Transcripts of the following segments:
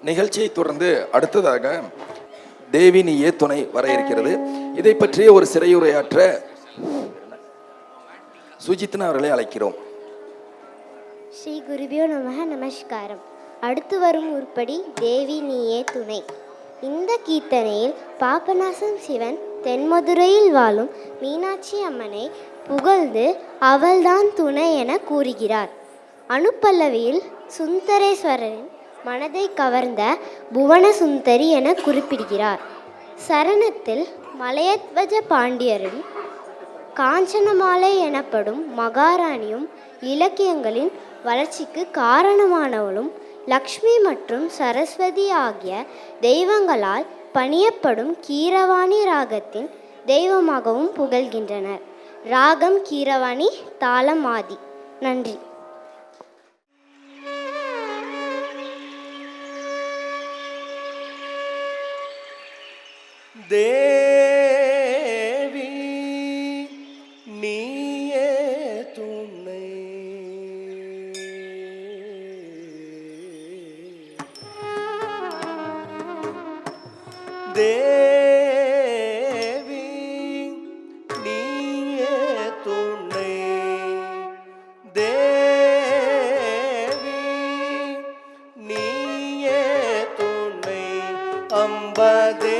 நிகழ்ச்சியை தொடர்ந்து அடுத்ததாக தேவி நீயே துணை வர இருக்கிறது. இதை பற்றிய ஒரு சிறையுரையாற்ற சுஜித்னா அவர்களை அழைக்கிறோம். ஸ்ரீ குருபியோ நமக. நமஸ்காரம். அடுத்து வரும் உருப்படி தேவி நீயே துணை. இந்த கீர்த்தனையில் பாபநாசம் சிவன் தென்மதுரையில் வாழும் மீனாட்சி அம்மனை புகழ்ந்து அவள்தான் துணை என கூறுகிறார். அனுப்பல்லவியில் சுந்தரேஸ்வரரின் மனதை கவர்ந்த புவன சுந்தரி என குறிப்பிடுகிறார். சரணத்தில் மலையத்வஜ பாண்டியரின் காஞ்சனமாலை எனப்படும் மகாராணியும் இலக்கியங்களின் வளர்ச்சிக்கு காரணமானவளும் லக்ஷ்மி மற்றும் சரஸ்வதி ஆகிய தெய்வங்களால் பணியப்படும் கீரவாணி ராகத்தின் தெய்வமாகவும் புகழ்கின்றனர். ராகம் கீரவாணி, தாளம் ஆதி. நன்றி. தேவி நீயே துணை, தேவி நீயே துணை, தேவி நீயே துணை, அம்பதே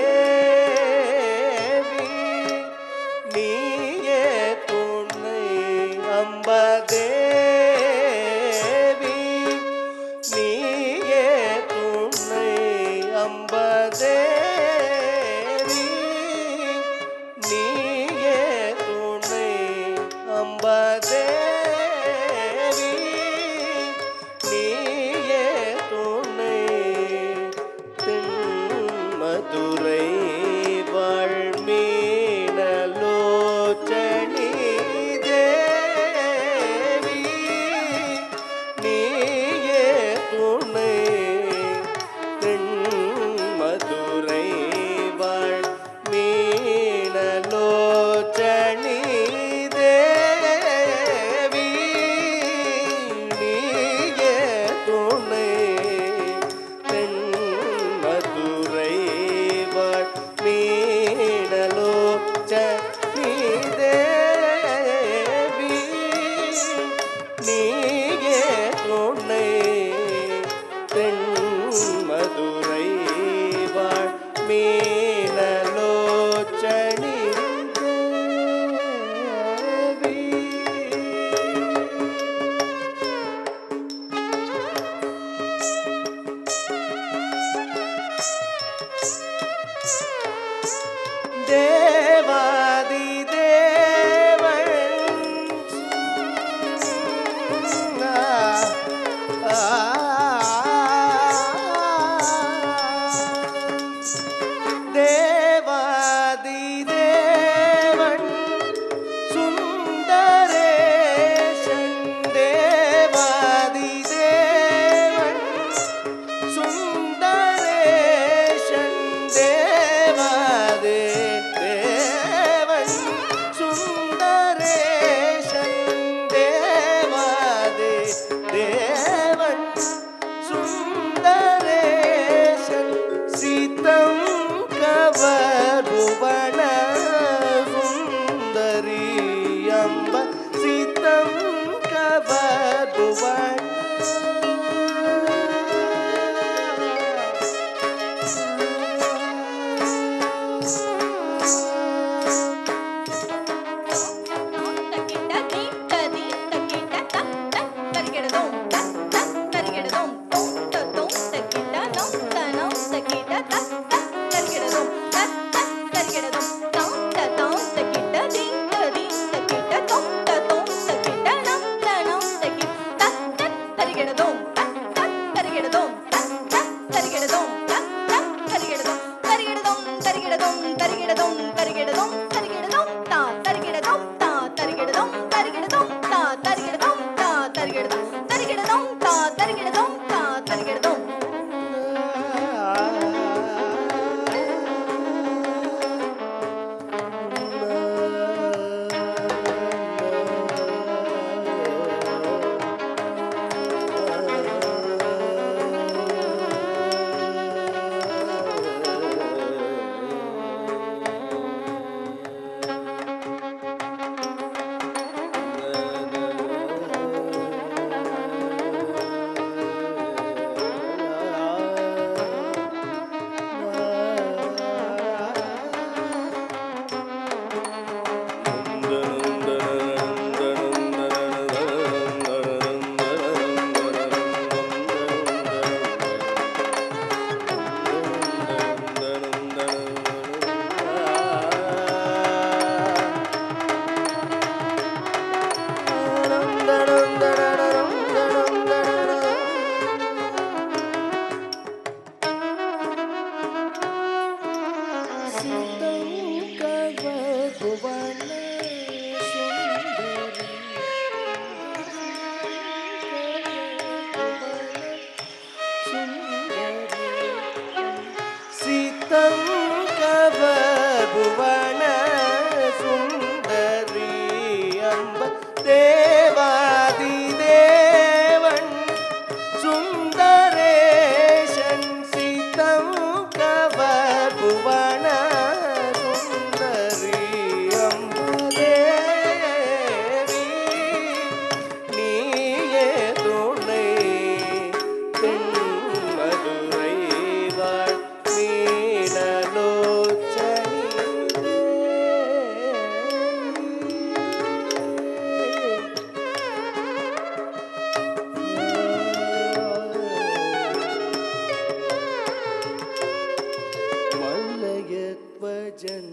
பஜன்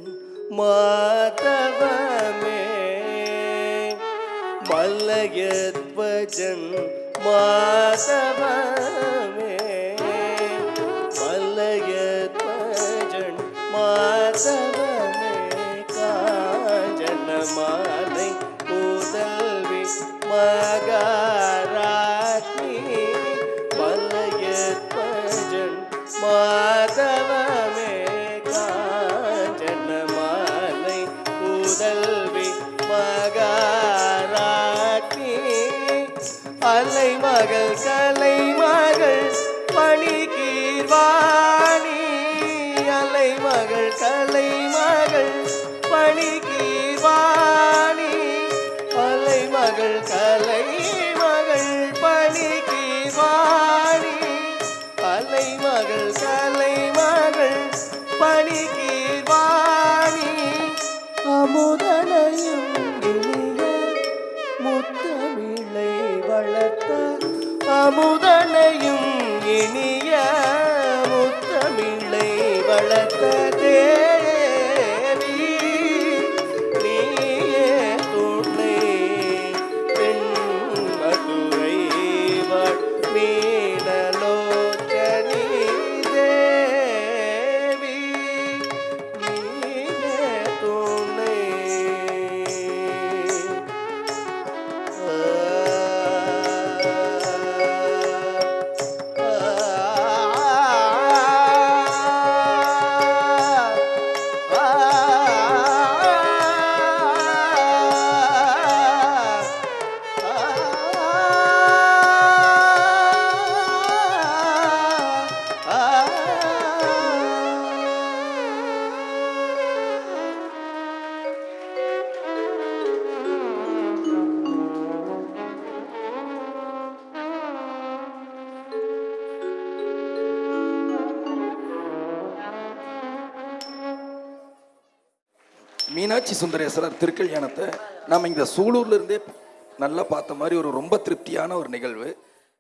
மாதவமே மல்லையத் பஜன் மாதவமே மல்லையத் பஜன் மாதவமே காஞ்சன மாலை புதல்வி மகாராஜ்னி மல்லையத் பஜன் மாதவமே காஞ்சன மாலை புதல்வி மகாராஜ்னி அலை மகள் கலை மகள் பணிகீர்வாணி அலை மகள் கலை மகள் பணிகீர்வாணி அலை மகள் கலை மகள் பணிகீர்வாணி அலை மகள் கலை மகள் பணிகீர்வாணி அமுதனையும் இனிய முத்தமிழை வளர்த்த அமுதனையும் இனிய முத்தமிழை வளர்த்த தேவி நீயே துணை பெண் மதுரை மீனலோச்சனி தேவி நீயே துணை மீனாட்சி சுந்தரேஸ்வரர் திருக்கல்யாணத்தை நாம் இந்த சூலூர்ல இருந்தே நல்லா பார்த்த மாதிரி ஒரு ரொம்ப திருப்தியான ஒரு நிகழ்வு.